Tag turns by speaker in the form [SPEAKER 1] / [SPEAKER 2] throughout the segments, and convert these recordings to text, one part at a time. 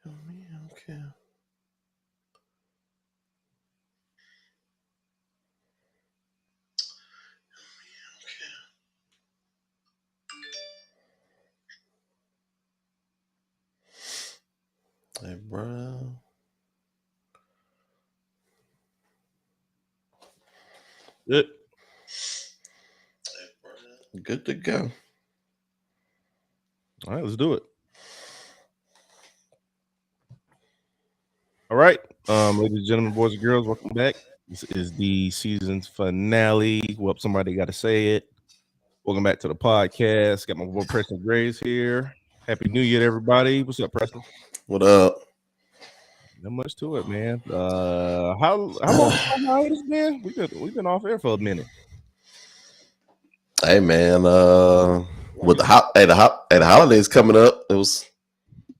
[SPEAKER 1] Okay. Hey, bro.
[SPEAKER 2] Good.
[SPEAKER 1] Good to go.
[SPEAKER 2] All right, let's do it. All right, ladies and gentlemen, boys and girls, welcome back. This is the season's finale. Well, somebody got to say it. Welcome back to the podcast. Got my boy Preston Graves here. Happy New Year, to everybody. What's up, Preston?
[SPEAKER 1] What up?
[SPEAKER 2] Not much to it, man. How long hiatus, man? We've been off air for a minute.
[SPEAKER 1] Hey, man. With the holidays coming up, it was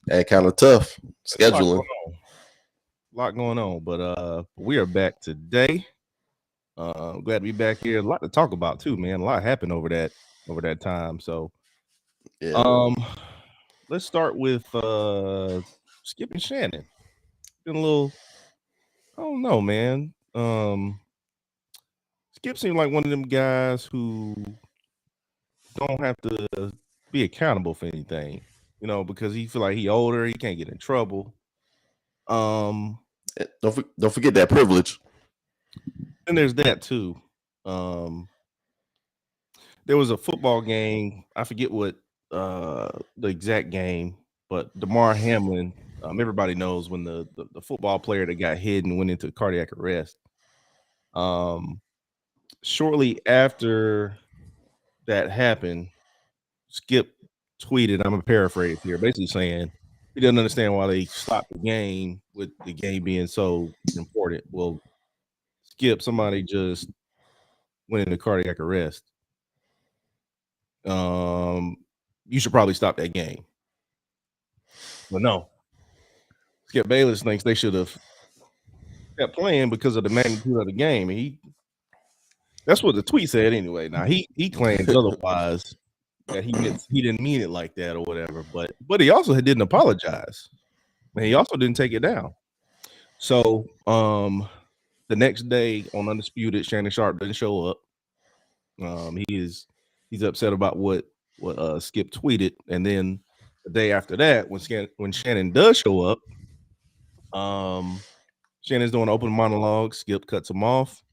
[SPEAKER 1] kind of tough
[SPEAKER 2] There's a lot
[SPEAKER 1] scheduling.
[SPEAKER 2] going on. But we are back today. Glad to be back here. A lot to talk about too, man. A lot happened over that time. So
[SPEAKER 1] Yeah.
[SPEAKER 2] let's start with Skip and Shannon. Been a little, I don't know, man. Skip seemed like one of them guys who don't have to be accountable for anything, because he feel like he older, he can't get in trouble.
[SPEAKER 1] Don't forget that privilege.
[SPEAKER 2] And there's that too. There was a football game. I forget what the exact game, but Damar Hamlin. Everybody knows when the football player that got hit and went into cardiac arrest. Shortly after that happened, Skip tweeted, I'm gonna paraphrase here, basically saying he doesn't understand why they stopped the game with the game being so important. Well, Skip, somebody just went into cardiac arrest. You should probably stop that game. But no, Skip Bayless thinks they should have kept playing because of the magnitude of the game. That's what the tweet said anyway. Now he claims otherwise, that he didn't mean it like that or whatever. But he also didn't apologize. And he also didn't take it down. So the next day on Undisputed, Shannon Sharp didn't show up. He's upset about what Skip tweeted, and then the day after that, when Shannon does show up, Shannon's doing an open monologue. Skip cuts him off,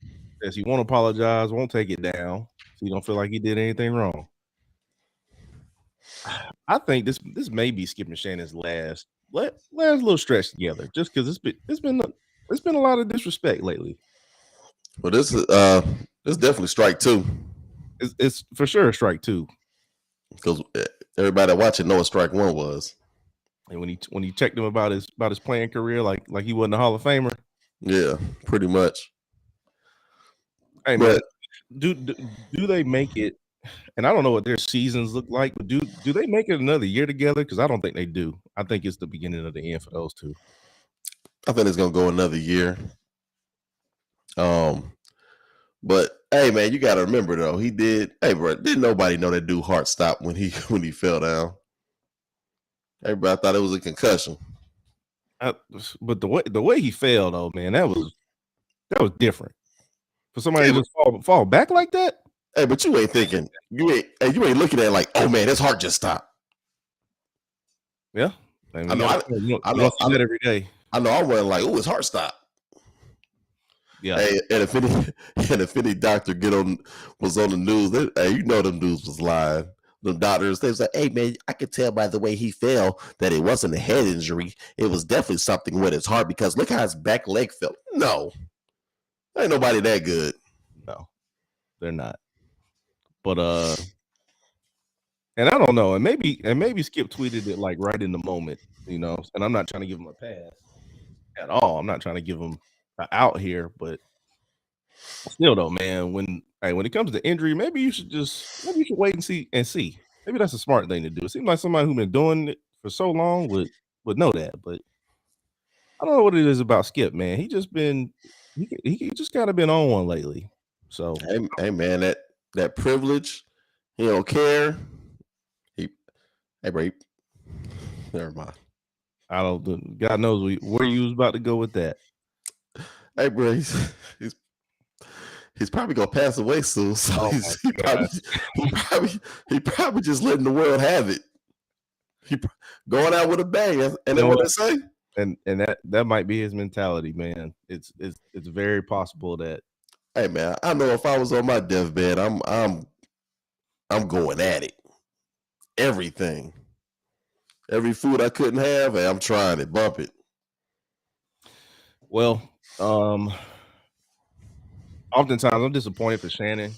[SPEAKER 2] says he won't apologize, won't take it down, so he don't feel like he did anything wrong. I think this may be Skip and Shannon's last little stretch together, just because it's been a lot of disrespect lately.
[SPEAKER 1] But this definitely strike two.
[SPEAKER 2] It's for sure strike two.
[SPEAKER 1] Because everybody watching know what strike one was.
[SPEAKER 2] And when he checked him about his playing career, like he wasn't a Hall of Famer.
[SPEAKER 1] Yeah, pretty much.
[SPEAKER 2] Hey man, do they make it? And I don't know what their seasons look like, but do they make it another year together? Because I don't think they do. I think it's the beginning of the end for those two.
[SPEAKER 1] I think it's gonna go another year. But hey man, you gotta remember though, he did. Hey bro, didn't nobody know that dude heart stopped when he fell down? Everybody thought it was a concussion.
[SPEAKER 2] But the way he fell though, man, that was different. For somebody to just fall back like that.
[SPEAKER 1] Hey, but you ain't thinking, you ain't looking at it like, oh man, his heart just stopped.
[SPEAKER 2] Yeah,
[SPEAKER 1] I know. I know
[SPEAKER 2] that every day.
[SPEAKER 1] I know. I wasn't like, oh, his heart stopped.
[SPEAKER 2] Yeah.
[SPEAKER 1] Hey, and if any doctor was on the news, hey, you know them dudes was lying. The doctors, they was like, hey man, I could tell by the way he fell that it wasn't a head injury. It was definitely something with his heart because look how his back leg fell. No, ain't nobody that good.
[SPEAKER 2] No, they're not. But and I don't know, and maybe Skip tweeted it like right in the moment, and I'm not trying to give him a pass at all. I'm not trying to give him an out here, but still though, man, when it comes to injury, maybe you should wait and see. Maybe that's a smart thing to do. It seems like somebody who's been doing it for so long would know that, but I don't know what it is about Skip, man. He just kind of been on one lately. So
[SPEAKER 1] hey man, that privilege, he don't care. Hey bro, never mind.
[SPEAKER 2] I don't. God knows where you was about to go with that.
[SPEAKER 1] Hey, bro, he's he's probably gonna pass away soon, so
[SPEAKER 2] Oh my God!
[SPEAKER 1] he probably just letting the world have it. He going out with a bang, and
[SPEAKER 2] You
[SPEAKER 1] that
[SPEAKER 2] know
[SPEAKER 1] what they
[SPEAKER 2] what?
[SPEAKER 1] say.
[SPEAKER 2] And that might be his mentality, man. It's very possible that.
[SPEAKER 1] Hey, man, I know if I was on my deathbed, I'm going at it. Everything, every food I couldn't have, hey, I'm trying it. Bump it.
[SPEAKER 2] Well, oftentimes I'm disappointed for Shannon,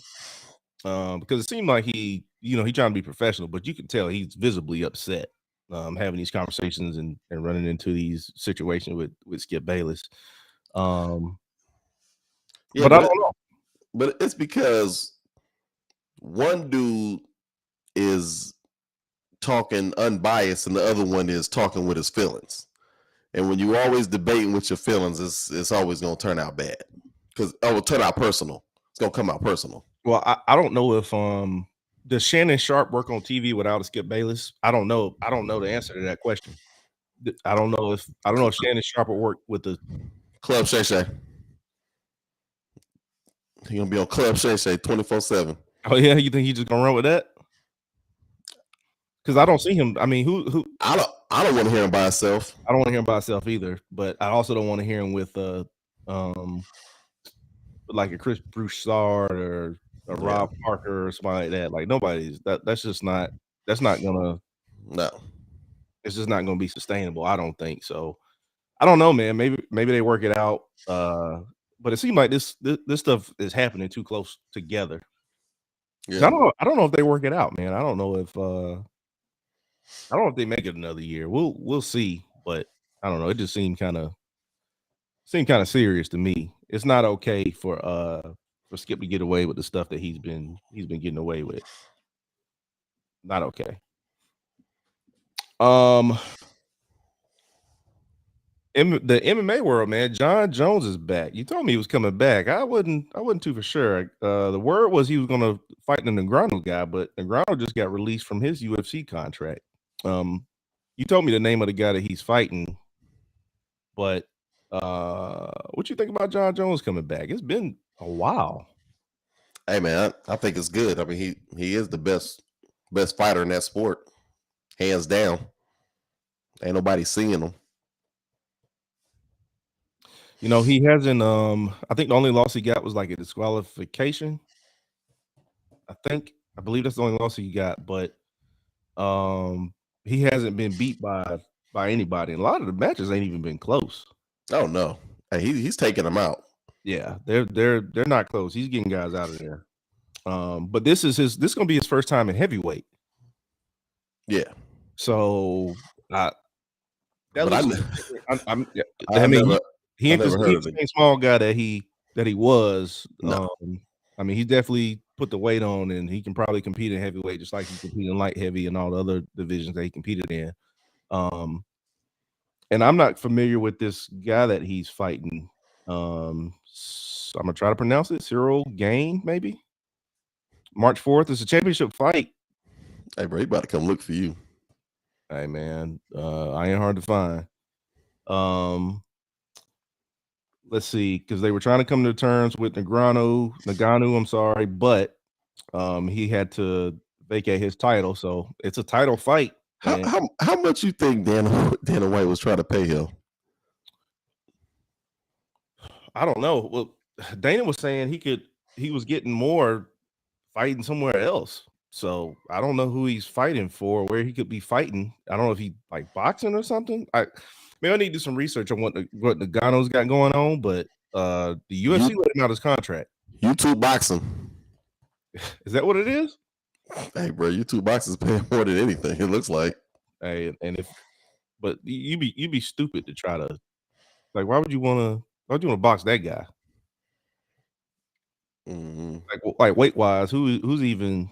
[SPEAKER 2] because it seemed like he trying to be professional, but you can tell he's visibly upset, having these conversations and running into these situations with Skip Bayless. Um,
[SPEAKER 1] Yeah,
[SPEAKER 2] but I don't know.
[SPEAKER 1] but it's because one dude is talking unbiased and the other one is talking with his feelings. And when you always debating with your feelings, it's always gonna turn out bad. Because it will turn out personal. It's gonna come out personal.
[SPEAKER 2] Well, I don't know if does Shannon Sharp work on TV without a Skip Bayless? I don't know. I don't know the answer to that question. I don't know if Shannon Sharp would work with the.
[SPEAKER 1] Club Shay Shay. He gonna be on Club Shay Shay 24/7.
[SPEAKER 2] Oh yeah, you think he's just gonna run with that? Because I don't see him. I mean, who?
[SPEAKER 1] I don't want to hear him by himself.
[SPEAKER 2] I don't want to hear him by himself either. But I also don't want to hear him with um like a Chris Broussard or a
[SPEAKER 1] Yeah.
[SPEAKER 2] Rob Parker or somebody like that. Like nobody's that. That's just not. That's not gonna.
[SPEAKER 1] No.
[SPEAKER 2] It's just not gonna be sustainable. I don't think so. I don't know, man. Maybe they work it out. But it seemed like this stuff is happening too close together.
[SPEAKER 1] Yeah.
[SPEAKER 2] I don't know if they work it out, man. I don't know if they make it another year. We'll see, but I don't know. It just seemed kind of serious to me. It's not okay for Skip to get away with the stuff that he's been getting away with. Not okay. In the MMA world, man, John Jones is back. You told me he was coming back. I wasn't too for sure. The word was he was gonna fight the Negreanu guy, but Negreanu just got released from his UFC contract. You told me the name of the guy that he's fighting, but what you think about John Jones coming back? It's been a while.
[SPEAKER 1] Hey, man, I think it's good. I mean, he is the best fighter in that sport, hands down. Ain't nobody seeing him.
[SPEAKER 2] He hasn't. I think the only loss he got was like a disqualification. I believe that's the only loss he got, but he hasn't been beat by anybody. And a lot of the matches ain't even been close.
[SPEAKER 1] Oh no, hey, he's taking them out.
[SPEAKER 2] Yeah, they're not close. He's getting guys out of there. But this is gonna be his first time in heavyweight.
[SPEAKER 1] Yeah.
[SPEAKER 2] So that
[SPEAKER 1] But
[SPEAKER 2] looks a little different.
[SPEAKER 1] I
[SPEAKER 2] I mean,
[SPEAKER 1] never
[SPEAKER 2] he
[SPEAKER 1] I
[SPEAKER 2] ain't the
[SPEAKER 1] never heard of it.
[SPEAKER 2] same small guy that he was.
[SPEAKER 1] No.
[SPEAKER 2] I mean, he definitely put the weight on, and he can probably compete in heavyweight just like he competed in light heavy and all the other divisions that he competed in. And I'm not familiar with this guy that he's fighting. So I'm gonna try to pronounce it. Cyril Gain, maybe. March 4th is a championship fight.
[SPEAKER 1] Hey, bro, he about to come look for you.
[SPEAKER 2] Hey man, I ain't hard to find. Let's see, because they were trying to come to terms with Nagano, I'm sorry, but he had to vacate his title, so it's a title fight. And
[SPEAKER 1] How much you think Dana White was trying to pay him?
[SPEAKER 2] I don't know. Well, Dana was saying he was getting more fighting somewhere else. So I don't know who he's fighting for, where he could be fighting. I don't know if he like boxing or something. Maybe I need to do some research on what Nagano's got going on, but the UFC let him out his contract.
[SPEAKER 1] YouTube boxing.
[SPEAKER 2] Is that what it is?
[SPEAKER 1] Hey, bro, YouTube boxing is paying more than anything. It looks like.
[SPEAKER 2] Hey, but you'd be stupid to try to why would you want to box that guy?
[SPEAKER 1] Mm-hmm.
[SPEAKER 2] Like weight wise, who's even?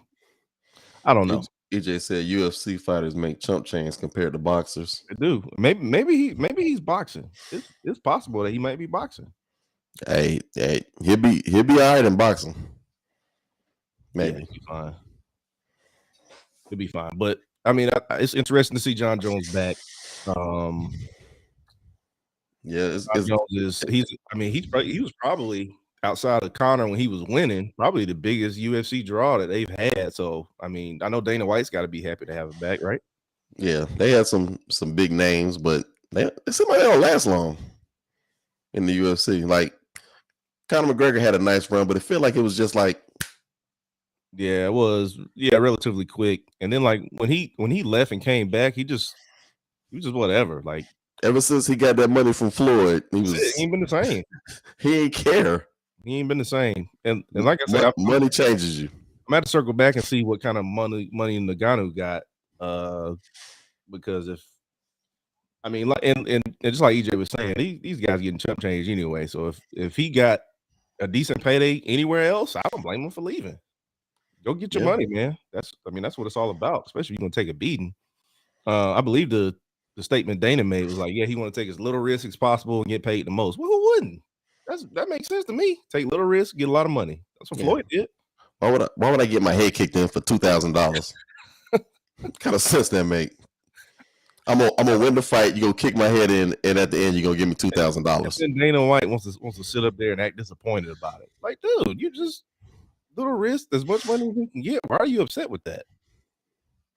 [SPEAKER 2] I don't know.
[SPEAKER 1] EJ said UFC fighters make chump change compared to boxers.
[SPEAKER 2] They do. Maybe he's boxing. It's possible that he might be boxing.
[SPEAKER 1] Hey, he'll be all right in boxing. Maybe.
[SPEAKER 2] Yeah, he'll be fine. He'll be fine. But I mean, it's interesting to see John Jones back. Um,
[SPEAKER 1] Yeah,
[SPEAKER 2] John Jones he was probably outside of Conor when he was winning, probably the biggest UFC draw that they've had. So I mean, I know Dana White's got to be happy to have him back, right?
[SPEAKER 1] yeah, they had some big names, but it seemed like they don't last long in the UFC. Like Conor McGregor had a nice run, but it felt like it was just like
[SPEAKER 2] Yeah, it was relatively quick. And then like when he left and came back, he was just whatever. Like
[SPEAKER 1] ever since he got that money from Floyd,
[SPEAKER 2] that's it. He ain't been the same.
[SPEAKER 1] he ain't care.
[SPEAKER 2] He ain't been the same. And like I said,
[SPEAKER 1] Money changes you.
[SPEAKER 2] I'm at to circle back and see what kind of money Nagano got. Because if I mean, like, and just like EJ was saying, these guys getting chump change anyway. So if he got a decent payday anywhere else, I don't blame him for leaving. Go get your money, man. That's what it's all about. Especially if you're gonna take a beating. I believe the statement Dana made was like, yeah, he want to take as little risk as possible and get paid the most. Well, who wouldn't? That makes sense to me. Take little risk, get a lot of money. That's what Floyd did.
[SPEAKER 1] Why would I get my head kicked in for $2,000? What kind of sense that make? I'm gonna win the fight. You gonna kick my head in, and at the end, you gonna give me $2,000.
[SPEAKER 2] Then Dana White wants to sit up there and act disappointed about it. Like, dude, you just little risk, as much money as you can get. Why are you upset with that?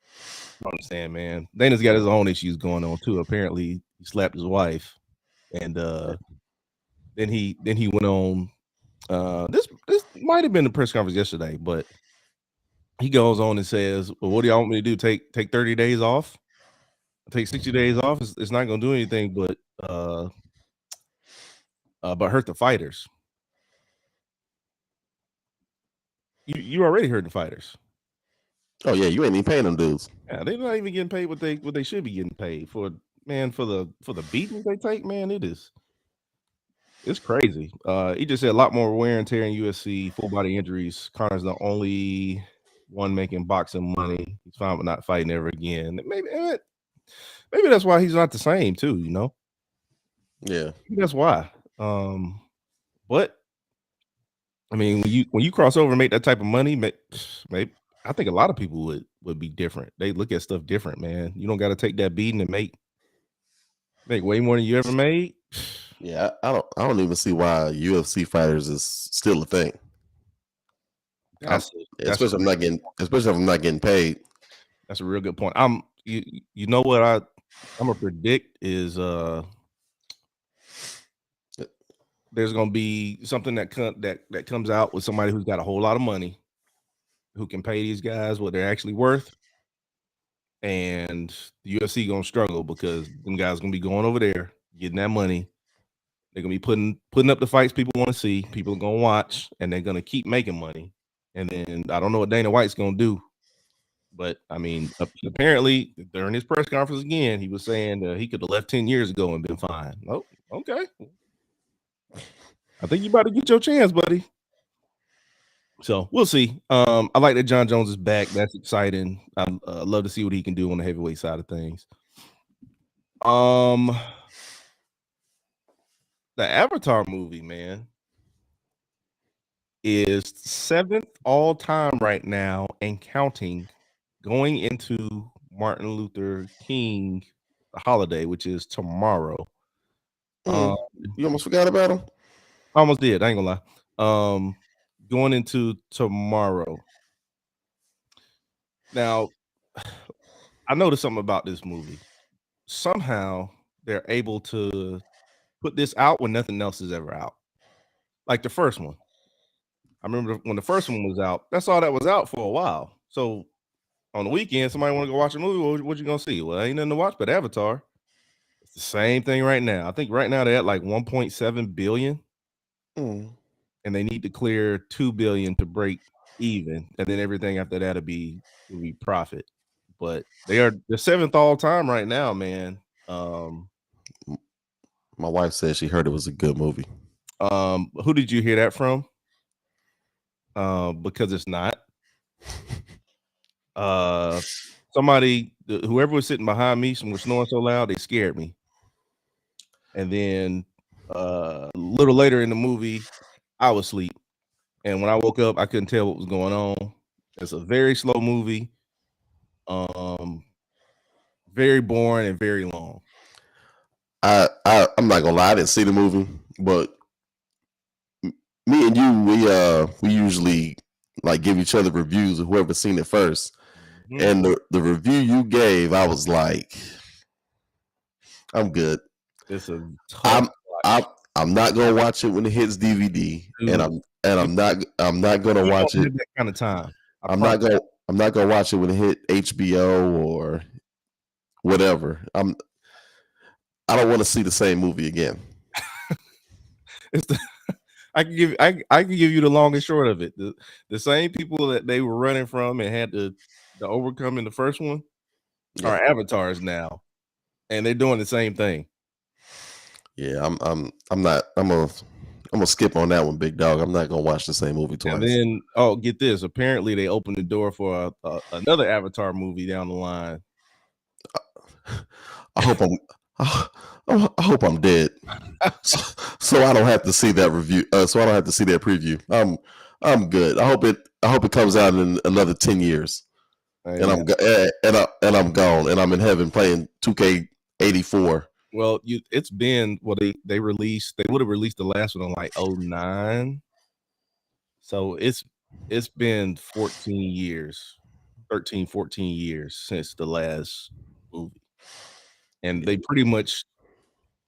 [SPEAKER 2] I don't understand, man. Dana's got his own issues going on too. Apparently, he slapped his wife, and then he went on. This might have been the press conference yesterday, but he goes on and says, "Well, what do y'all want me to do? Take 30 days off? Take 60 days off? It's not going to do anything but hurt the fighters. You already hurt the fighters.
[SPEAKER 1] Oh yeah, you ain't even paying them dudes.
[SPEAKER 2] Yeah, they're not even getting paid what they should be getting paid for. Man, for the beatings they take, man, it's crazy. He just said a lot more wear and tear in UFC, full body injuries. Connor's the only one making boxing money. He's fine with not fighting ever again. Maybe that's why he's not the same too. You know.
[SPEAKER 1] Yeah,
[SPEAKER 2] Maybe that's why. But I mean, when you cross over and make that type of money, maybe I think a lot of people would be different. They look at stuff different, man. You don't got to take that beating and make way more than you ever made.
[SPEAKER 1] Yeah, I don't even see why UFC fighters is still a thing. Especially if I'm not getting paid.
[SPEAKER 2] That's a real good point. You know what I'm gonna predict is there's gonna be something that comes out with somebody who's got a whole lot of money, who can pay these guys what they're actually worth, and the UFC gonna struggle because them guys gonna be going over there getting that money. They're gonna be putting up the fights people want to see. People are gonna watch, and they're gonna keep making money. And then I don't know what Dana White's gonna do, but I mean, apparently during his press conference again, he was saying he could have left 10 years ago and been fine. Oh, okay. I think you about to get your chance, buddy. So we'll see. I like that John Jones is back. That's exciting. I love to see what he can do on the heavyweight side of things. The Avatar movie, man, is 7th all time right now and counting, going into Martin Luther King holiday, which is tomorrow.
[SPEAKER 1] You almost forgot about him?
[SPEAKER 2] I almost did. I ain't gonna lie. Going into tomorrow. Now, I noticed something about this movie. Somehow they're able to put this out when nothing else is ever out. Like the first one. I remember when the first one was out, that's all that was out for a while. So on the weekend, somebody want to go watch a movie, what you gonna see? Well, ain't nothing to watch but Avatar. It's the same thing right now. I think right now they're at like 1.7 billion. And they need to clear 2 billion to break even, and then everything after that will be profit. But they're the 7th all time right now, man.
[SPEAKER 1] My wife said she heard it was a good movie.
[SPEAKER 2] Who did you hear that from? Because it's not. Somebody, whoever was sitting behind me, was snoring so loud they scared me. And then a little later in the movie, I was asleep. And when I woke up, I couldn't tell what was going on. It's a very slow movie. Very boring and very long.
[SPEAKER 1] I'm not gonna lie, I didn't see the movie, but me and you, we usually like give each other reviews of whoever's seen it first.
[SPEAKER 2] Mhm.
[SPEAKER 1] And the review you gave, I was like, I'm good.
[SPEAKER 2] It's a tough
[SPEAKER 1] I'm I'm
[SPEAKER 2] watch,
[SPEAKER 1] I'm not gonna watch it when it hits DVD, and
[SPEAKER 2] dude. You
[SPEAKER 1] I'm not gonna
[SPEAKER 2] you
[SPEAKER 1] watch
[SPEAKER 2] don't
[SPEAKER 1] it.
[SPEAKER 2] have that kind of time. I
[SPEAKER 1] I'm
[SPEAKER 2] promise.
[SPEAKER 1] not gonna I'm not gonna watch it when it hit HBO or whatever. I don't want to see the same movie again.
[SPEAKER 2] It's the, I can give you the long and short of it. The same people that they were running from and had to overcome in the first one
[SPEAKER 1] Yeah,
[SPEAKER 2] are avatars now, and they're doing the same thing.
[SPEAKER 1] yeah. I'm not. I'm gonna skip on that one, big dog. I'm not gonna watch the same movie
[SPEAKER 2] And
[SPEAKER 1] twice.
[SPEAKER 2] then, oh, get this! Apparently, they opened the door for another Avatar movie down the line.
[SPEAKER 1] I hope I'm. I hope I'm dead, so I don't have to see that review. So I don't have to see that preview. I'm good. I hope it comes out in another 10 years,
[SPEAKER 2] Hey,
[SPEAKER 1] and
[SPEAKER 2] man.
[SPEAKER 1] and I'm gone, and I'm in heaven playing 2K84.
[SPEAKER 2] Well, it's been they released. They would have released the last one on like 09. So it's been 14 years, 13, 14 years since the last movie. And they pretty much,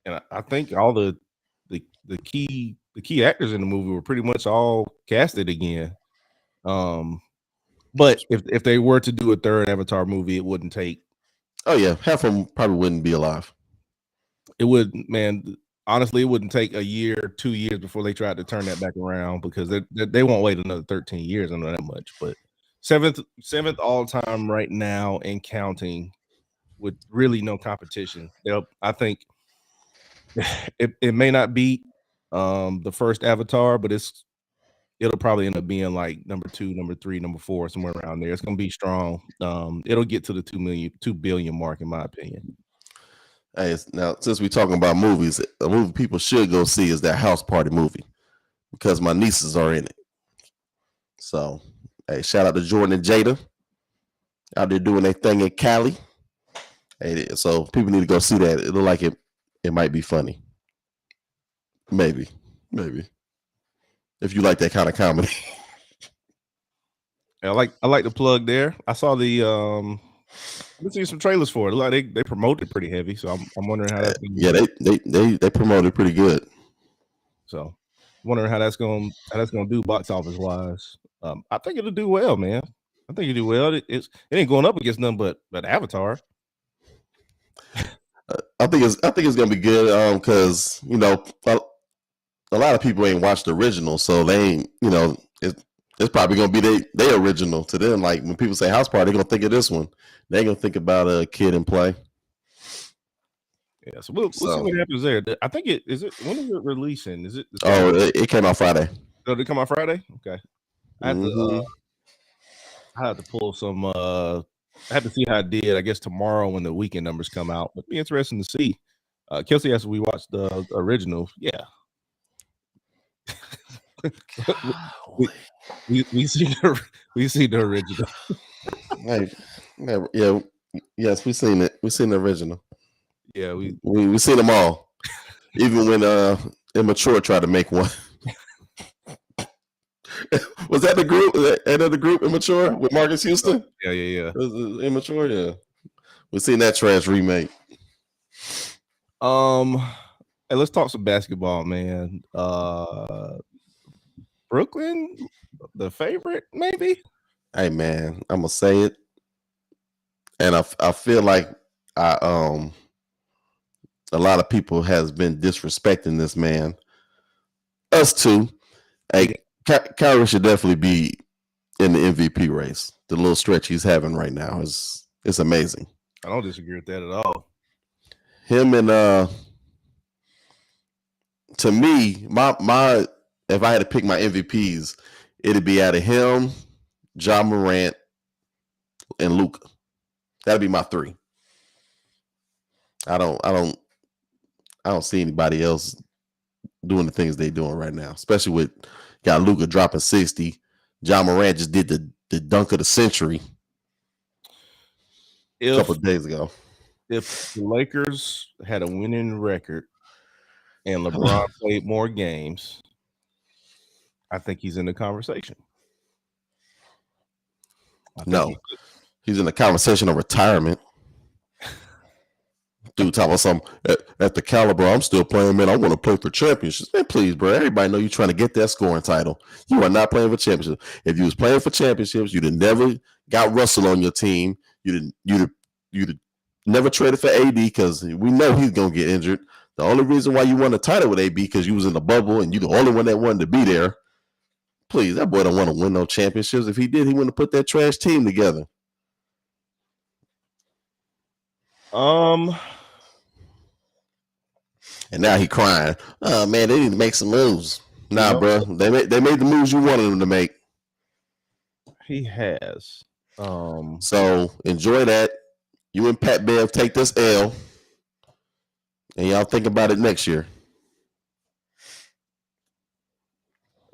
[SPEAKER 2] and I think all the key actors in the movie were pretty much all casted again. But if they were to do a third Avatar movie, it wouldn't take.
[SPEAKER 1] Oh yeah, half of them probably wouldn't be alive.
[SPEAKER 2] It would, man. Honestly, it wouldn't take a year, 2 years before they tried to turn that back around because they won't wait another 13 years. I know that much. But seventh all time right now and counting, with really no competition. I think it may not beat the first Avatar, but it'll probably end up being like number 2, number 3, number 4, somewhere around there. It's gonna be strong. It'll get to the 2 billion mark, in my opinion.
[SPEAKER 1] Hey, now since we're talking about movies, a movie people should go see is that House Party movie because my nieces are in it. So, hey, shout out to Jordan and Jada out there doing their thing in Cali. Hey, so people need to go see that. It look like it might be funny. Maybe, maybe if you like that kind of comedy.
[SPEAKER 2] I like the plug there. I saw let's see some trailers for it. Like they promoted pretty heavy, so I'm wondering how that's gonna
[SPEAKER 1] Yeah,
[SPEAKER 2] do.
[SPEAKER 1] they promoted pretty good.
[SPEAKER 2] So wondering how that's gonna do box office wise. I think it'll do well, man. I think it'll do well. It ain't going up against nothing but Avatar.
[SPEAKER 1] I think it's gonna be good because a lot of people ain't watched the original, so they ain't it's probably gonna be they original to them. Like when people say House Party, they're gonna think of this one. They ain't gonna think about a Kid and Play.
[SPEAKER 2] Yeah, so we'll see
[SPEAKER 1] So
[SPEAKER 2] what happens there. I think when is it releasing? Is it the same?
[SPEAKER 1] oh, it came out Friday.
[SPEAKER 2] Did it come out Friday? Okay. I have to
[SPEAKER 1] Hmm.
[SPEAKER 2] I have to pull some I have to see how it did, I guess tomorrow when the weekend numbers come out. But be interesting to see. Kelsey asked if we watched the original. Yeah. we, we see the original.
[SPEAKER 1] Hey, yeah, yes, we seen it. We seen the original.
[SPEAKER 2] Yeah,
[SPEAKER 1] We seen them all. Even when Immature tried to make one. Was that the group? Another group, Immature, with Marcus Houston?
[SPEAKER 2] yeah.
[SPEAKER 1] It was Immature, yeah. We seen that trash remake.
[SPEAKER 2] Um, hey, let's talk some basketball, man. Brooklyn, the favorite, maybe.
[SPEAKER 1] Hey man, I'm gonna say it, and I feel like I a lot of people has been disrespecting this man. Us too.
[SPEAKER 2] Yeah,
[SPEAKER 1] Hey, Kyrie should definitely be in the MVP race. The little stretch he's having right now is it's amazing.
[SPEAKER 2] I don't disagree with that at all.
[SPEAKER 1] Him and to me, my if I had to pick my MVPs, it'd be out of him, John Morant, and Luka. That'd be my three. I don't I don't I don't see anybody else doing the things they're doing right now, especially with got Luka dropping 60. John Morant just did the dunk of the century a couple
[SPEAKER 2] If
[SPEAKER 1] of days ago.
[SPEAKER 2] If the Lakers had a winning record and LeBron played more games, I think he's in the conversation. I think
[SPEAKER 1] No, he's in the conversation of retirement. Dude, talking about something at the caliber I'm still playing, man. I want to play for championships. Man, please, bro. Everybody know you're trying to get that scoring title. You are not playing for championships. If you was playing for championships, you'd have never got Russell on your team. You'd never traded for AD because we know he's gonna get injured. The only reason why you won the title with AB because you was in the bubble and you the only one that wanted to be there. Please, that boy don't want to win no championships. If he did, he wouldn't have put that trash team together. And now he crying. Oh man, they need to make some moves. Nah, bro, they made the moves you wanted them to make.
[SPEAKER 2] He has.
[SPEAKER 1] So enjoy that. You and Pat Bev take this L, and y'all think about it next year.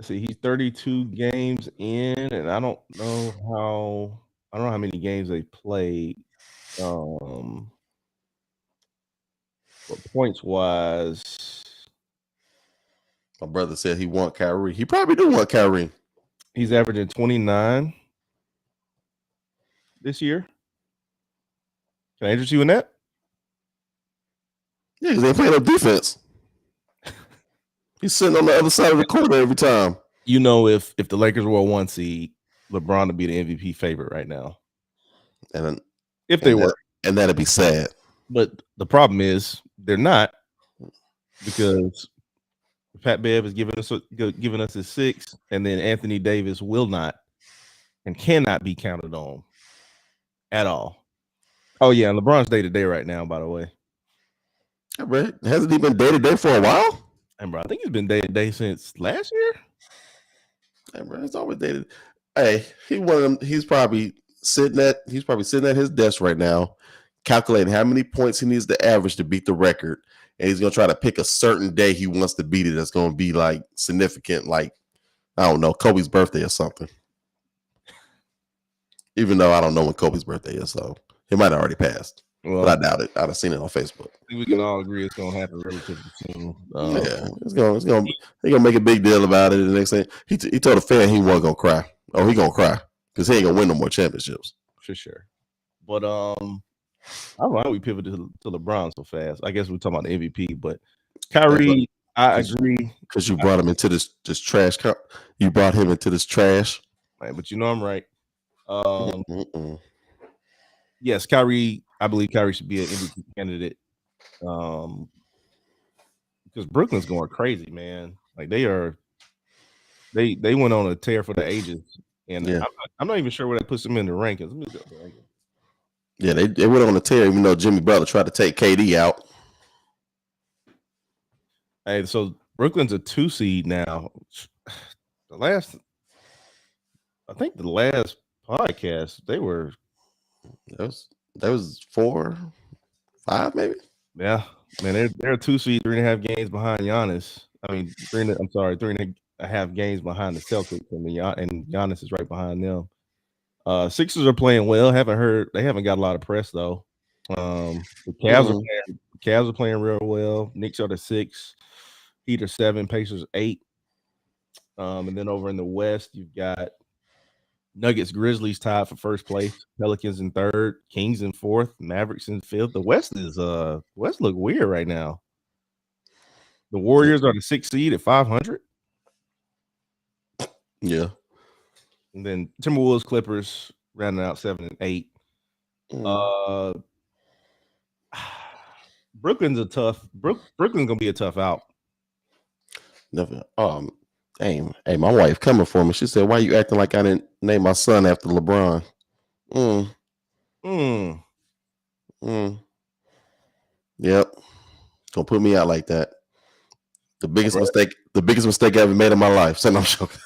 [SPEAKER 2] See, he's 32 games in, and I don't know how many games they played. But points wise,
[SPEAKER 1] my brother said he want Kyrie. He probably do want Kyrie.
[SPEAKER 2] He's averaging 29 this year. Can I interest you in that?
[SPEAKER 1] Yeah, because they play no defense. He's sitting on the other side of the court every time.
[SPEAKER 2] You know, if the Lakers were a 1 seed, LeBron would be the MVP favorite right now.
[SPEAKER 1] And
[SPEAKER 2] if they were,
[SPEAKER 1] and that'd be sad.
[SPEAKER 2] But the problem is they're not, because Pat Bev is giving us his 6, and then Anthony Davis will not and cannot be counted on at all. Oh yeah, and LeBron's day to day right now, by the way.
[SPEAKER 1] Yeah, bro. Hasn't he been day to day for a while?
[SPEAKER 2] And bro, I think he's been day to day since last year.
[SPEAKER 1] Hey, bro, it's always day to day. Hey, he's probably sitting at his desk right now, calculating how many points he needs to average to beat the record. And he's gonna try to pick a certain day he wants to beat it that's gonna be like significant, like I don't know, Kobe's birthday or something. Even though I don't know when Kobe's birthday is, so it might have already passed. Well, but I doubt it. I'd have seen it on Facebook.
[SPEAKER 2] I think we can all agree it's gonna happen relatively soon.
[SPEAKER 1] Yeah, he's gonna make a big deal about it. The next thing he told a fan he wasn't gonna cry. Oh, he gonna cry because he ain't gonna win no more championships
[SPEAKER 2] for sure. But I don't know how we pivoted to LeBron so fast. I guess we're talking about the MVP, but Kyrie, I agree
[SPEAKER 1] because you brought him into this trash. You brought him into this trash.
[SPEAKER 2] Right, but you know I'm right. Yes, Kyrie. I believe Kyrie should be an MVP candidate. Because Brooklyn's going crazy, man. Like they went on a tear for the ages, and yeah. I'm not even sure where that puts them in the rankings.
[SPEAKER 1] Yeah, they went on a tear, even though Jimmy Butler tried to take KD out.
[SPEAKER 2] Hey, so Brooklyn's a 2 seed now. The last podcast they were.
[SPEAKER 1] That was 4, 5 maybe.
[SPEAKER 2] Yeah, man, they're a 2 seed, 3.5 games behind Giannis. I mean, 3.5 games behind the Celtics, and Giannis is right behind them. Sixers are playing well. They haven't got a lot of press though. The Cavs are playing real well. Knicks are the 6, Heat are 7, Pacers 8. And then over in the West, you've got Nuggets, Grizzlies tied for first place, Pelicans in 3rd, Kings in 4th, Mavericks in 5th. The West look weird right now. The Warriors are the 6th seed at 500.
[SPEAKER 1] Yeah.
[SPEAKER 2] And then Timberwolves, Clippers rounding out 7 and 8. Brooklyn's gonna be a tough out.
[SPEAKER 1] Never. Hey, my wife coming for me. She said, "Why are you acting like I didn't name my son after LeBron?" Yep. Don't put me out like that. The biggest mistake I ever made in my life. So I'm joking.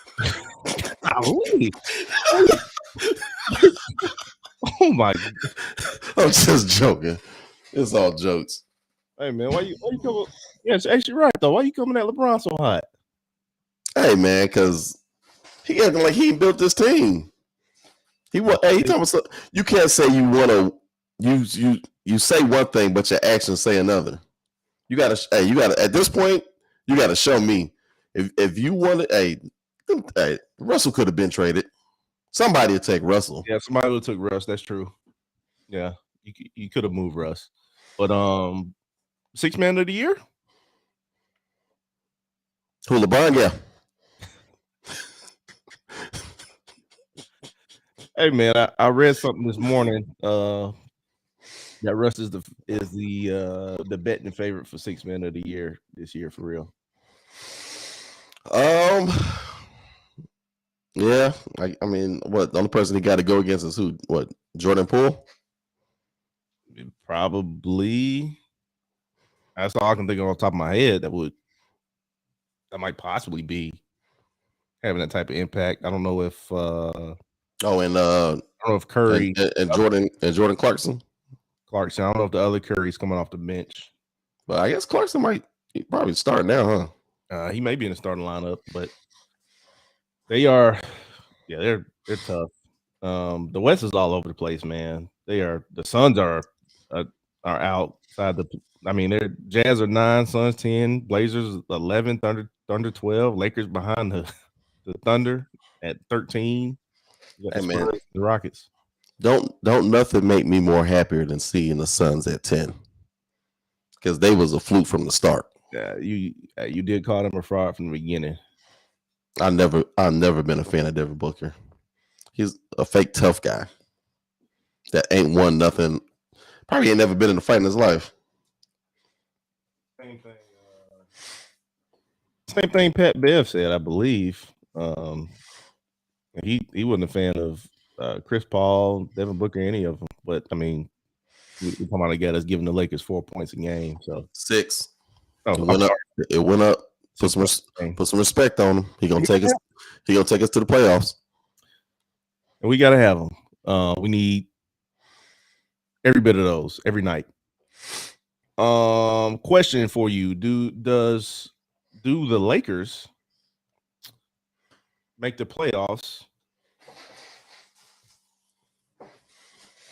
[SPEAKER 2] Oh my!
[SPEAKER 1] I'm just joking. It's all jokes.
[SPEAKER 2] Hey man, why you coming? Yeah, it's actually right though. Why you coming at LeBron so hot?
[SPEAKER 1] Hey man, because he acting like he built this team. He talking about, you can't say you want to you say one thing, but your actions say another. You gotta at this point, you gotta show me if you wanted. Hey, Russell could have been traded. Somebody would take Russell.
[SPEAKER 2] Yeah, somebody would have took Russ. That's true. Yeah, you could have moved Russ, but sixth man of the year.
[SPEAKER 1] Who, LeBron? Yeah.
[SPEAKER 2] Hey man, I read something this morning. That Russ is the betting favorite for sixth man of the year this year for real.
[SPEAKER 1] Yeah. I mean, what the only person he got to go against is who? What, Jordan Poole?
[SPEAKER 2] Probably. That's all I can think of off the top of my head. That might possibly be having that type of impact. I don't know if
[SPEAKER 1] and
[SPEAKER 2] I don't know if Curry
[SPEAKER 1] and Jordan Clarkson.
[SPEAKER 2] I don't know if the other Curry's coming off the bench.
[SPEAKER 1] But I guess Clarkson might probably start now,
[SPEAKER 2] huh? He may be in the starting lineup, but they are, yeah, they're tough. The West is all over the place, man. The Suns are outside the. I mean, they're Jazz are 9, Suns 10, Blazers 11, Thunder 12, Lakers behind the Thunder at 13. You got
[SPEAKER 1] Hey,
[SPEAKER 2] the
[SPEAKER 1] man.
[SPEAKER 2] Spurs, the Rockets.
[SPEAKER 1] Don't nothing make me more happier than seeing the Suns at 10, because they was a fluke from the start.
[SPEAKER 2] Yeah, you did call them a fraud from the beginning.
[SPEAKER 1] I've never been a fan of Devin Booker. He's a fake tough guy that ain't won nothing. Probably ain't never been in a fight in his life.
[SPEAKER 2] Same thing Pat Bev said, I believe. He wasn't a fan of Chris Paul, Devin Booker, any of them. But I mean, we come out together as giving the Lakers 4 points a game. So
[SPEAKER 1] 6.
[SPEAKER 2] oh,
[SPEAKER 1] it went up. Put some respect on him. He gonna take us to the playoffs.
[SPEAKER 2] And we gotta have them. We need every bit of those every night. Question for you: Do the Lakers make the playoffs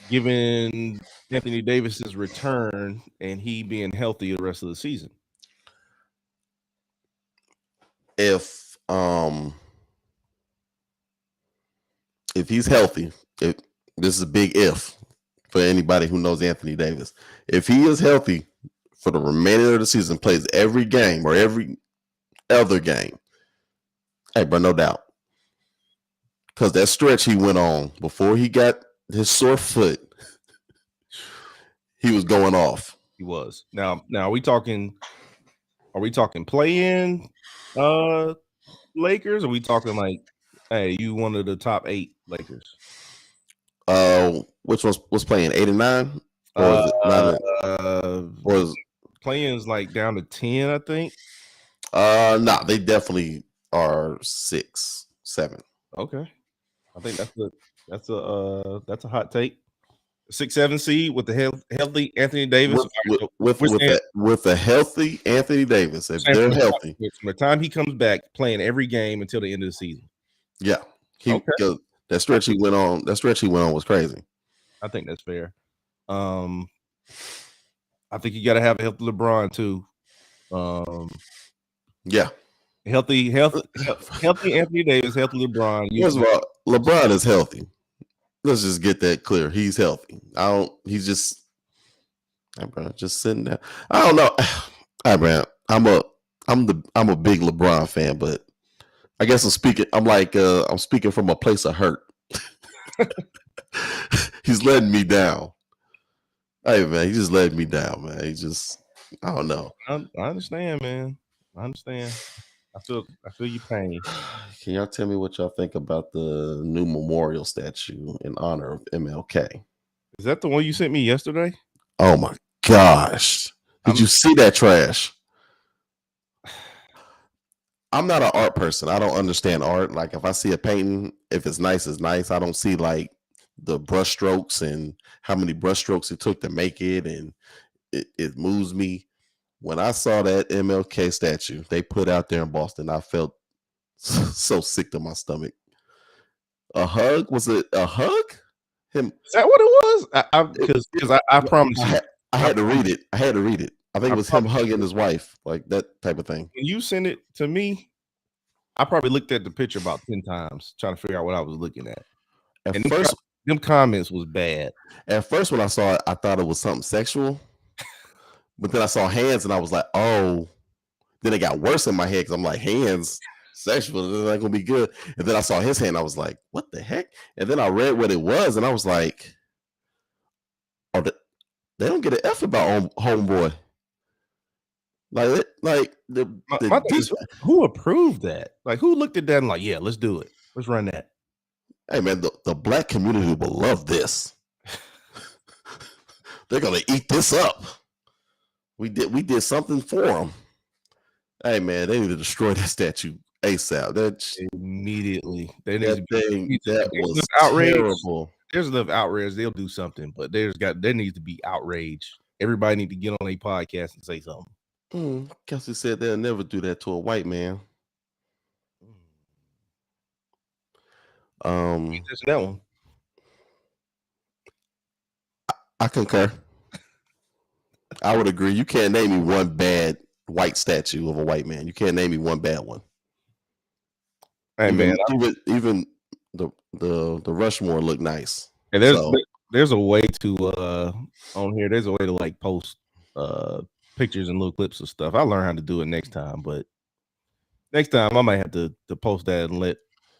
[SPEAKER 2] given Anthony Davis's return and he being healthy the rest of the season?
[SPEAKER 1] If he's healthy, this is a big if for anybody who knows Anthony Davis. If he is healthy for the remainder of the season, plays every game or every other game, hey, bro, no doubt. Because that stretch he went on before he got his sore foot, he was going off.
[SPEAKER 2] He was. Now are we talking play-in Lakers? Or are we talking like, hey, you one of the top 8 Lakers?
[SPEAKER 1] Which was playing 8 and 9? Or is it
[SPEAKER 2] playing's like down to 10, I think.
[SPEAKER 1] Nah, they definitely are 6, 7.
[SPEAKER 2] Okay. I think that's a hot take. 6-7 seed with the healthy Anthony Davis.
[SPEAKER 1] With a healthy Anthony Davis, if they're healthy.
[SPEAKER 2] From the time he comes back, playing every game until the end of the season.
[SPEAKER 1] Yeah. That stretch he went on was crazy.
[SPEAKER 2] I think that's fair. I think you got to have a healthy LeBron too.
[SPEAKER 1] Yeah.
[SPEAKER 2] Healthy Anthony Davis, healthy LeBron.
[SPEAKER 1] First of all, LeBron is healthy. Let's just get that clear. He's healthy. He's just sitting there. I don't know. Hi, man. I'm a big LeBron fan, but I guess I'm speaking from a place of hurt. He's letting me down. Hey, man, he just letting me down, man. I don't know.
[SPEAKER 2] I understand, man. I understand. I feel your pain.
[SPEAKER 1] Can y'all tell me what y'all think about the new memorial statue in honor of MLK?
[SPEAKER 2] Is that the one you sent me yesterday?
[SPEAKER 1] Oh my gosh. Did you see that trash? I'm not an art person. I don't understand art. Like, if I see a painting, if it's nice, it's nice. I don't see like the brush strokes and how many brush strokes it took to make it, and it moves me. When I saw that MLK statue they put out there in Boston, I felt so sick to my stomach. A hug? Was it a hug? Him.
[SPEAKER 2] Is that what it was? I promise
[SPEAKER 1] I
[SPEAKER 2] you,
[SPEAKER 1] had, I
[SPEAKER 2] I
[SPEAKER 1] had to read
[SPEAKER 2] promise,
[SPEAKER 1] it. I had to read it. I think
[SPEAKER 2] I
[SPEAKER 1] it was him
[SPEAKER 2] promise you,
[SPEAKER 1] hugging his wife, like that type of thing.
[SPEAKER 2] when you send it to me, I probably looked at the picture about 10 times trying to figure out what I was looking at.
[SPEAKER 1] At
[SPEAKER 2] And
[SPEAKER 1] first,
[SPEAKER 2] them comments was bad.
[SPEAKER 1] when I saw it, I thought it was something sexual. But then I saw hands, and I was like, oh. Then it got worse in my head because I'm like, hands, sexual, this is not gonna be good. And then I saw his hand, I was like, what the heck? And then I read what it was, and I was like, oh, they don't get an F about homeboy. Like
[SPEAKER 2] My thing is, who approved that? Like, who looked at that and like, yeah, let's do it. Let's run that.
[SPEAKER 1] Hey man, the black community will love this. They're gonna eat this up. We did something for them. Hey man, they need to destroy that statue ASAP.
[SPEAKER 2] Immediately.
[SPEAKER 1] That was
[SPEAKER 2] outrage.
[SPEAKER 1] terrible.
[SPEAKER 2] There's enough outrage. They'll do something, but there needs to be outrage. Everybody need to get on a podcast and say something.
[SPEAKER 1] Kelsey said they'll never do that to a white man.
[SPEAKER 2] That one.
[SPEAKER 1] I concur. I would agree. You can't name me one bad white statue of a white man. You can't name me one bad one.
[SPEAKER 2] Hey,
[SPEAKER 1] even the Rushmore looked nice.
[SPEAKER 2] And there's a way to on here. There's a way to like post pictures and little clips of stuff. I learned how to do it next time, but next time I might have to post that and let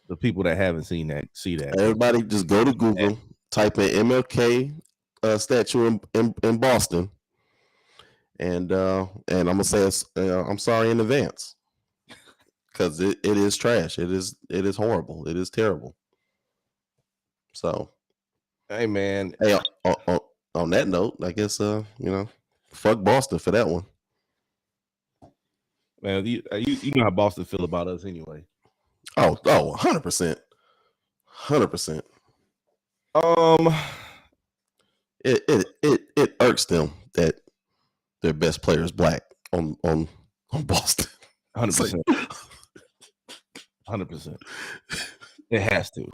[SPEAKER 2] the people that haven't seen that see that.
[SPEAKER 1] Everybody just go to Google, type in MLK statue in Boston, and I'm gonna say I'm sorry in advance because it is trash. It is horrible. It is terrible. So,
[SPEAKER 2] hey man,
[SPEAKER 1] hey, on that note, I guess fuck Boston for that one.
[SPEAKER 2] Man, you know how Boston feel about us anyway.
[SPEAKER 1] Oh, 100%. 100%. It irks them that their best player is black on Boston.
[SPEAKER 2] 100%. 100%. It has to.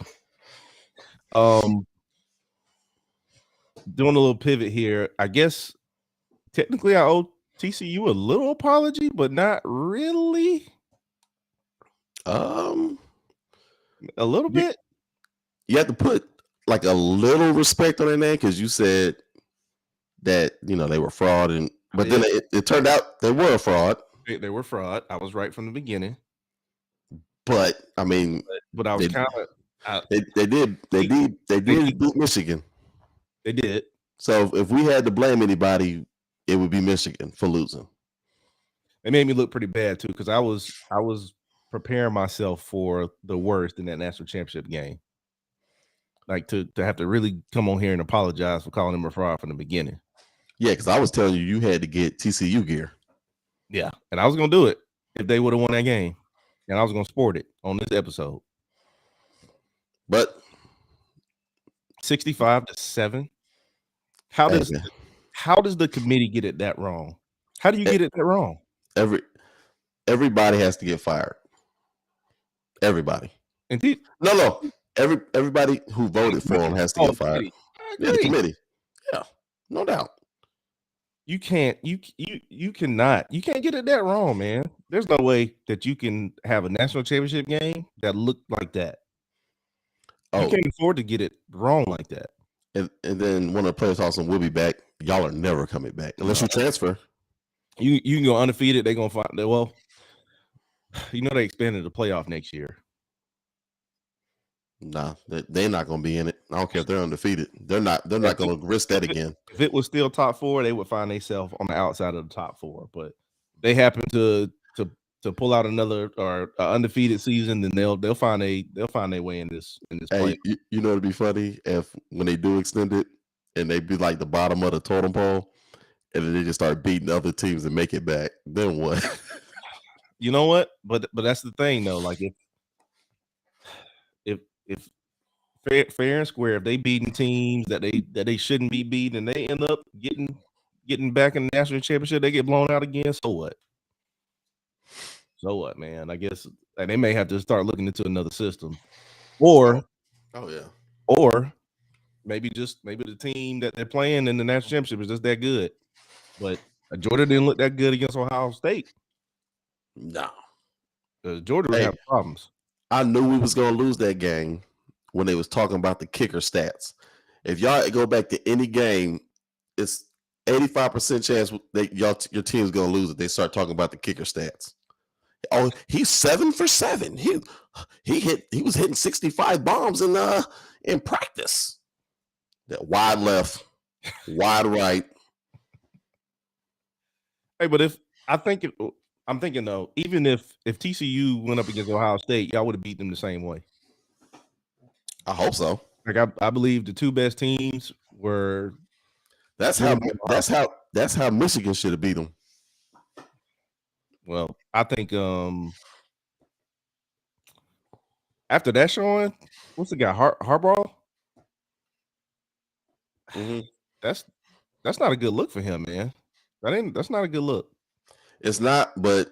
[SPEAKER 2] Doing a little pivot here. I guess technically I owe TCU a little apology, but not really. A little bit.
[SPEAKER 1] You have to put like a little respect on their name because you said that they were fraud, but then it turned out they were a fraud.
[SPEAKER 2] They were fraud. I was right from the beginning.
[SPEAKER 1] But I mean,
[SPEAKER 2] but I was kind of.
[SPEAKER 1] They did beat Michigan.
[SPEAKER 2] They did.
[SPEAKER 1] So if we had to blame anybody, it would be Michigan for losing.
[SPEAKER 2] It made me look pretty bad too because I was preparing myself for the worst in that national championship game. Like to have to really come on here and apologize for calling them a fraud from the beginning.
[SPEAKER 1] Yeah, because I was telling you had to get TCU gear.
[SPEAKER 2] Yeah, and I was gonna do it if they would have won that game, and I was gonna sport it on this episode. But 65-7. How does the committee get it that wrong? How do you get it that wrong?
[SPEAKER 1] Everybody has to get fired. Everybody. Everybody who voted for him has to get fired. Yeah, the committee. Yeah, no doubt.
[SPEAKER 2] You can't get it that wrong, man. There's no way that you can have a national championship game that looked like that. You can't afford to get it wrong like that.
[SPEAKER 1] And then one of the players also will be back. Y'all are never coming back unless you transfer.
[SPEAKER 2] You can go undefeated. They're gonna find that. Well, they expanded the playoff next year.
[SPEAKER 1] Nah, they're not going to be in it. I don't care if they're undefeated. They're not going to risk that again.
[SPEAKER 2] If it was still top four, they would find themselves on the outside of the top four. But they happen to pull out another or undefeated season, then they'll find their way in this
[SPEAKER 1] play. It'd be funny if when they do extend it and they be like the bottom of the totem pole, and then they just start beating other teams and make it back. Then what?
[SPEAKER 2] You know what? But that's the thing though. Like if fair and square, if they beating teams that they shouldn't be beating, and they end up getting back in the national championship, they get blown out again. So what? So what, man? I guess they may have to start looking into another system, or maybe the team that they're playing in the national championship is just that good. But Georgia didn't look that good against Ohio State.
[SPEAKER 1] No.
[SPEAKER 2] Georgia was having problems.
[SPEAKER 1] I knew we was gonna lose that game when they was talking about the kicker stats. If y'all go back to any game, it's 85% chance that your team's gonna lose if they start talking about the kicker stats. Oh, he's 7 for 7. He was hitting 65 bombs in practice. That wide left, wide right.
[SPEAKER 2] Hey, but I'm thinking though, even if TCU went up against Ohio State, y'all would have beat them the same way.
[SPEAKER 1] I hope so.
[SPEAKER 2] Like I believe the two best teams were.
[SPEAKER 1] That's how Michigan should have beat them.
[SPEAKER 2] Well, I think after that showing, what's the guy Harbaugh?
[SPEAKER 1] Mm-hmm.
[SPEAKER 2] That's not a good look for him, man. That's not a good look.
[SPEAKER 1] It's not, but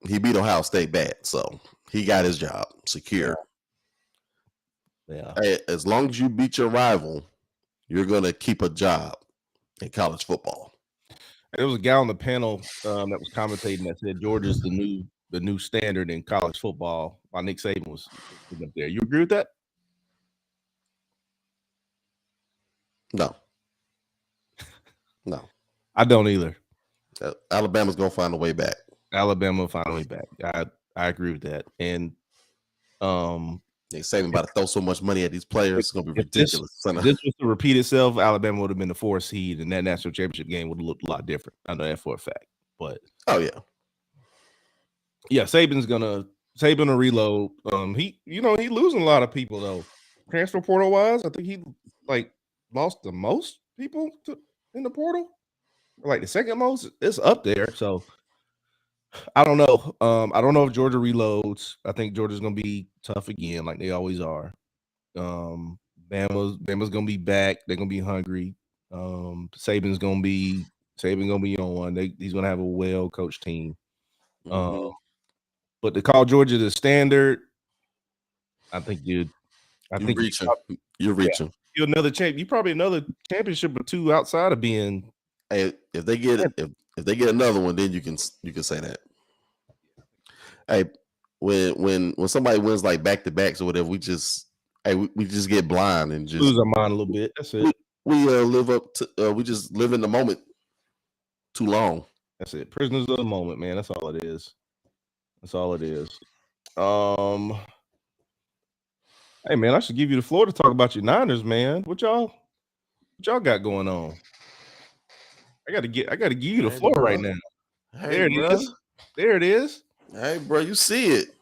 [SPEAKER 1] he beat Ohio State bad, so he got his job secured.
[SPEAKER 2] Yeah.
[SPEAKER 1] Hey, as long as you beat your rival, you're gonna keep a job in college football.
[SPEAKER 2] There was a guy on the panel that was commentating that said Georgia's the new standard in college football. While Nick Saban was up there, you agree with that?
[SPEAKER 1] No,
[SPEAKER 2] I don't either.
[SPEAKER 1] Alabama's gonna find a way back.
[SPEAKER 2] Alabama will find a way back. I agree with that. And
[SPEAKER 1] they Saban about to throw so much money at these players, it's gonna be ridiculous.
[SPEAKER 2] If this was to repeat itself, Alabama would have been the 4th seed, and that national championship game would have looked a lot different. I know that for a fact. But Saban will reload. He losing a lot of people though. Transfer portal wise, I think he lost the most people in the portal. Like the second most, it's up there. So I don't know. I don't know if Georgia reloads. I think Georgia's gonna be tough again, like they always are. Bama's gonna be back. They're gonna be hungry. Saban's gonna be on one. He's gonna have a well-coached team.
[SPEAKER 1] Mm-hmm.
[SPEAKER 2] But to call Georgia the standard, I think you're
[SPEAKER 1] reaching.
[SPEAKER 2] Yeah, you're another champ. You probably another championship or two outside of being.
[SPEAKER 1] Hey, if they get another one, then you can say that. Hey, when somebody wins like back to backs or whatever, we just get blind and just
[SPEAKER 2] lose our mind a little bit. That's it.
[SPEAKER 1] We live up to we just live in the moment too long.
[SPEAKER 2] That's it. Prisoners of the moment, man. That's all it is. Hey man, I should give you the floor to talk about your Niners, man. What y'all got going on? I gotta give you the floor right now.
[SPEAKER 1] Hey,
[SPEAKER 2] there it is.
[SPEAKER 1] Hey, bro, you see it.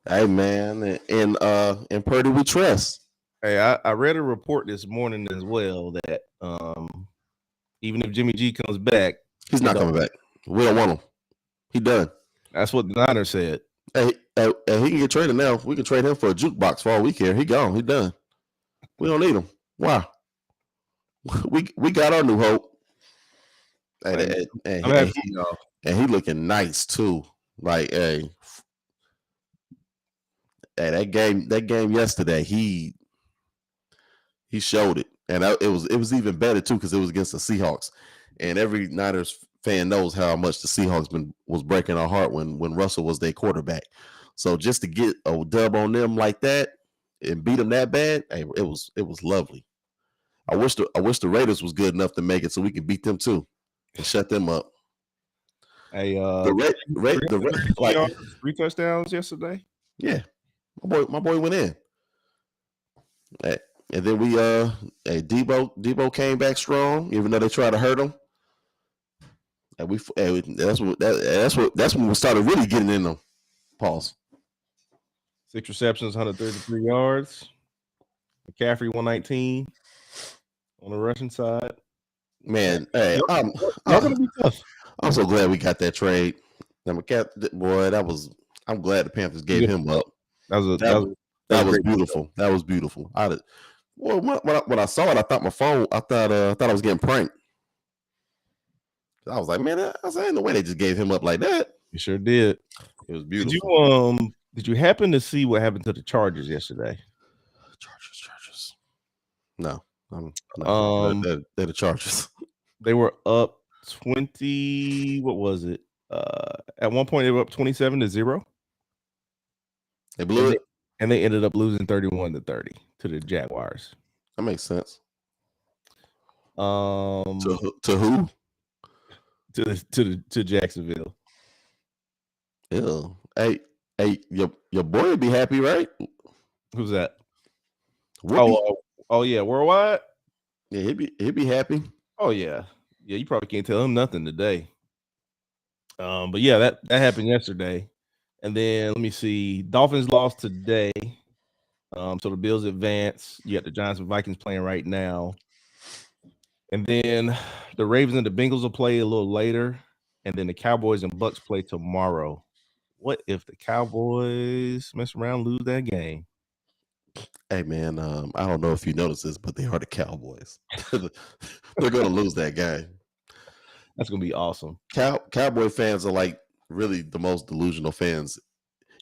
[SPEAKER 1] Hey man, and Purdy we trust.
[SPEAKER 2] Hey, I read a report this morning as well that even if Jimmy G comes back,
[SPEAKER 1] he's not coming back. We don't want him. He done.
[SPEAKER 2] That's what the Niners said.
[SPEAKER 1] Hey, he can get traded now. We can trade him for a jukebox for all we care. He gone. He done. We don't need him. Why? We got our new hope. And he looking nice too. Like, hey, that game yesterday, he showed it, and it was even better too because it was against the Seahawks, and every Niners fan knows how much the Seahawks was breaking our heart when Russell was their quarterback. So just to get a dub on them like that and beat them that bad, hey, it was lovely. I wish the Raiders was good enough to make it so we could beat them too and shut them up.
[SPEAKER 2] Hey,
[SPEAKER 1] like
[SPEAKER 2] 3 touchdowns yesterday.
[SPEAKER 1] Yeah, my boy went in. Hey, and then Debo came back strong, even though they tried to hurt him. And that's when we started really getting in them. Pause.
[SPEAKER 2] 6 receptions, 133 yards. McCaffrey 119 on the rushing side.
[SPEAKER 1] Man, hey, I'm
[SPEAKER 2] gonna be tough.
[SPEAKER 1] I'm so glad we got that trade. Boy, I'm glad the Panthers gave him up. That was beautiful. That was beautiful. When I saw it, I thought I was getting pranked. I was like, man, ain't no way they just gave him up like that.
[SPEAKER 2] You sure did.
[SPEAKER 1] It was beautiful.
[SPEAKER 2] Did you happen to see what happened to the Chargers yesterday?
[SPEAKER 1] Chargers. No, no.
[SPEAKER 2] Um,
[SPEAKER 1] They're the Chargers.
[SPEAKER 2] they were up 20. What was it? At one point they were up 27-0,
[SPEAKER 1] They blew
[SPEAKER 2] and
[SPEAKER 1] it.
[SPEAKER 2] they ended up losing 31-30 to the Jaguars.
[SPEAKER 1] That makes sense.
[SPEAKER 2] Um,
[SPEAKER 1] To who?
[SPEAKER 2] to Jacksonville.
[SPEAKER 1] Ew. Your boy would be happy, right?
[SPEAKER 2] Who's that?
[SPEAKER 1] Whoopi.
[SPEAKER 2] Oh yeah, worldwide.
[SPEAKER 1] Yeah, he'd be happy.
[SPEAKER 2] Oh yeah, You probably can't tell him nothing today. But yeah, that happened yesterday, and then let me see. Dolphins lost today. So the Bills advance. You got the Giants and Vikings playing right now, and then the Ravens and the Bengals will play a little later, and then the Cowboys and Bucks play tomorrow. What if the Cowboys mess around, lose that game?
[SPEAKER 1] Hey man, I don't know if you noticed this, but they are the Cowboys. They're going to lose that game.
[SPEAKER 2] That's gonna be awesome.
[SPEAKER 1] Cowboy fans are like really the most delusional fans.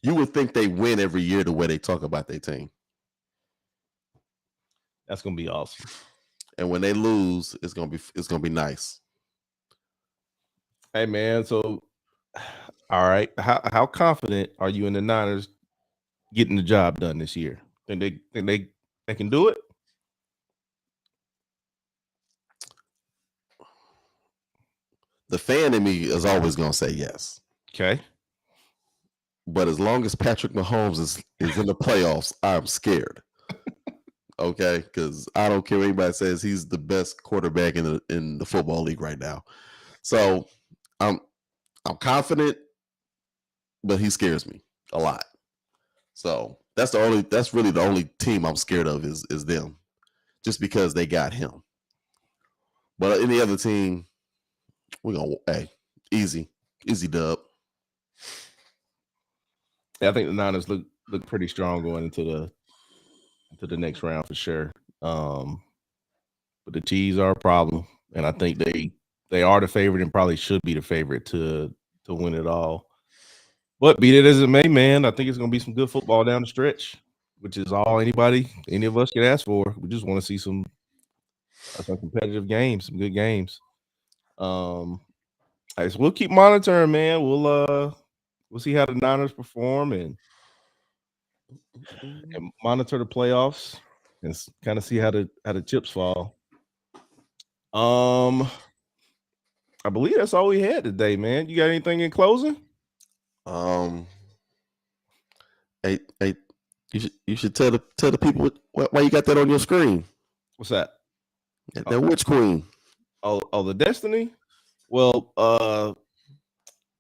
[SPEAKER 1] You would think they win every year the way they talk about their team.
[SPEAKER 2] That's gonna be awesome.
[SPEAKER 1] And when they lose, it's gonna be nice.
[SPEAKER 2] Hey man, so all right, how confident are you in the Niners getting the job done this year? Think they can do it?
[SPEAKER 1] The fan in me is always gonna say yes.
[SPEAKER 2] Okay.
[SPEAKER 1] But as long as Patrick Mahomes is in the playoffs, I'm scared. Okay, because I don't care what anybody says, he's the best quarterback in the football league right now. So I'm confident, but he scares me a lot. So that's really the only team I'm scared of is them, just because they got him. But any other team, we're gonna easy dub.
[SPEAKER 2] Yeah, I think the Niners look pretty strong going into the next round for sure. But the Chiefs are a problem, and I think they are the favorite and probably should be the favorite to win it all. But beat it as it may, man, I think it's gonna be some good football down the stretch, which is all any of us can ask for. We just want to see some competitive games, some good games. All right, so we'll keep monitoring, man. We'll see how the Niners perform and monitor the playoffs and kind of see how the chips fall. I believe that's all we had today, man. You got anything in closing?
[SPEAKER 1] Hey, you should tell the people why you got that on your screen.
[SPEAKER 2] What's that?
[SPEAKER 1] That witch queen.
[SPEAKER 2] Oh, the Destiny. Well,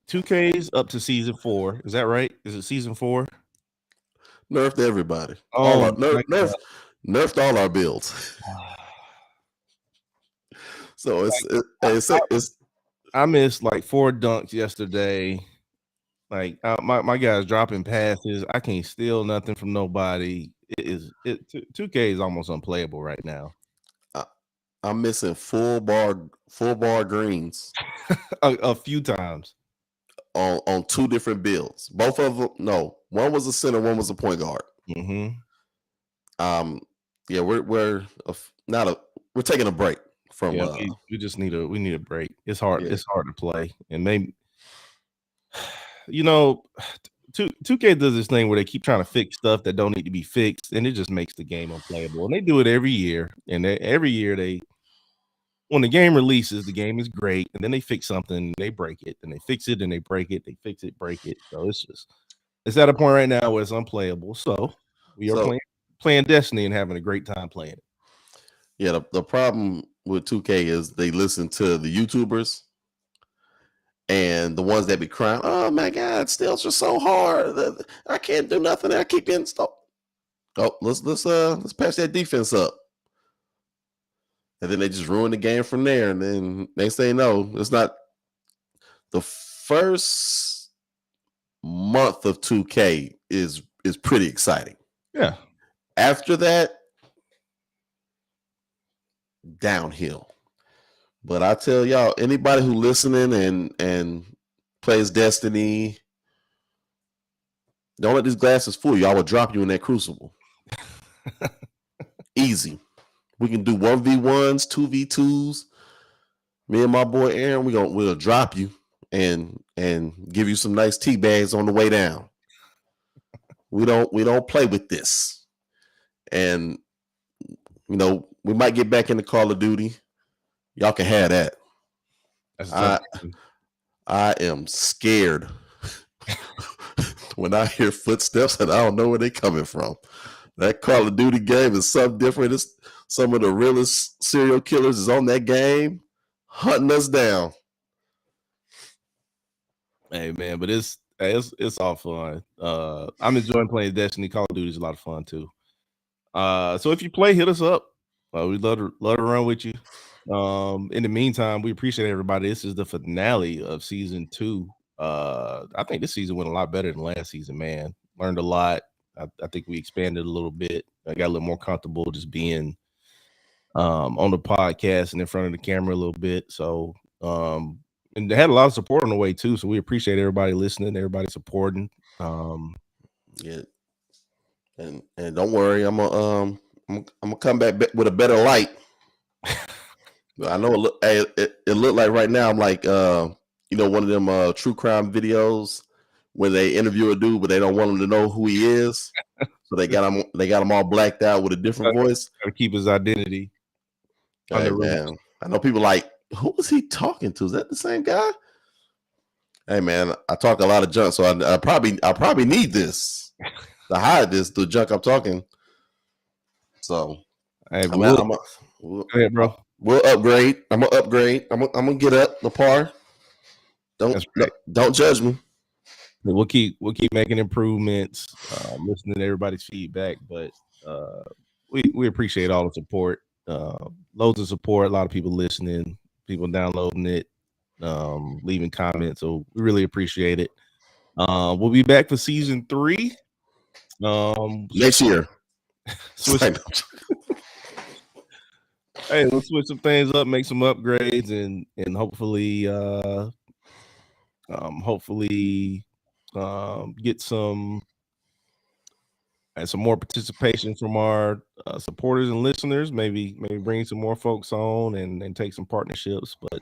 [SPEAKER 2] 2K's up to season 4. Is that right? Is it season 4?
[SPEAKER 1] Nerfed everybody.
[SPEAKER 2] Oh,
[SPEAKER 1] nerfed all our builds. So it's
[SPEAKER 2] I missed like 4 dunks yesterday. Like my guys dropping passes. I can't steal nothing from nobody. 2K is almost unplayable right now.
[SPEAKER 1] I'm missing full bar greens
[SPEAKER 2] a few times
[SPEAKER 1] on 2 different builds. Both of them, no, one was a center, one was a point guard.
[SPEAKER 2] Mm-hmm.
[SPEAKER 1] Yeah, we're taking a break from.
[SPEAKER 2] Yeah, we just need a break. It's hard. Yeah. It's hard to play, and maybe 2K does this thing where they keep trying to fix stuff that don't need to be fixed, and it just makes the game unplayable. And they do it every year. And every year when the game releases, the game is great, and then they fix something, they break it, and they fix it, and they break it, they fix it, break it. So it's at a point right now where it's unplayable. So we are playing Destiny and having a great time playing it.
[SPEAKER 1] Yeah, the problem with 2K is they listen to the YouTubers and the ones that be crying, "Oh my God, steals are so hard. I can't do nothing. I keep getting stuck." Oh, let's patch that defense up. And then they just ruin the game from there. And then they say, no, it's not. The first month of 2K is pretty exciting.
[SPEAKER 2] Yeah.
[SPEAKER 1] After that, downhill. But I tell y'all, anybody who listening and plays Destiny, don't let these glasses fool you. I will drop you in that crucible. Easy. We can do 1v1s, 2v2s. Me and my boy Aaron, we'll drop you and give you some nice tea bags on the way down. We don't play with this. And we might get back into Call of Duty. Y'all can have that.
[SPEAKER 2] That's a tough game.
[SPEAKER 1] I am scared when I hear footsteps and I don't know where they're coming from. That Call of Duty game is something different. It's some of the realest serial killers is on that game, hunting us down.
[SPEAKER 2] Hey man, but it's all fun. I'm enjoying playing Destiny. Call of Duty is a lot of fun too. So if you play, hit us up. We'd love to run with you. In the meantime, we appreciate everybody. This is the finale of season 2. I think this season went a lot better than last season, man. Learned a lot. I think we expanded a little bit. I got a little more comfortable just being on the podcast and in front of the camera a little bit. So and they had a lot of support on the way too. So we appreciate everybody listening, everybody supporting.
[SPEAKER 1] Yeah. And don't worry, I'm gonna come back with a better light. I know it looked like right now I'm like one of them true crime videos where they interview a dude but they don't want him to know who he is, so they got him all blacked out with a different voice.
[SPEAKER 2] Got to keep his identity.
[SPEAKER 1] Hey man, I know people like, who was he talking to? Is that the same guy? Hey man, I talk a lot of junk, so I probably need this to hide the junk I'm talking. So
[SPEAKER 2] hey,
[SPEAKER 1] go
[SPEAKER 2] ahead, bro.
[SPEAKER 1] We'll upgrade. I'm gonna upgrade. I'm gonna get up the par. Don't judge me.
[SPEAKER 2] We'll keep making improvements. Listening to everybody's feedback, but we appreciate all the support. Loads of support. A lot of people listening, people downloading it, leaving comments. So we really appreciate it. We'll be back for season 3
[SPEAKER 1] next year.
[SPEAKER 2] Hey, let's switch some things up, make some upgrades, and hopefully get some more participation from our supporters and listeners. Maybe bring some more folks on and take some partnerships. But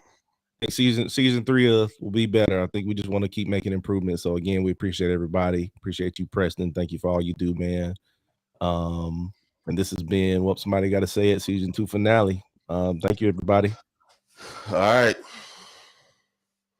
[SPEAKER 2] I think season 3 will be better. I think we just want to keep making improvements. So again, we appreciate everybody. Appreciate you, Preston. Thank you for all you do, man. And this has been What Somebody Got to Say It season 2 finale. Thank you, everybody.
[SPEAKER 1] All right.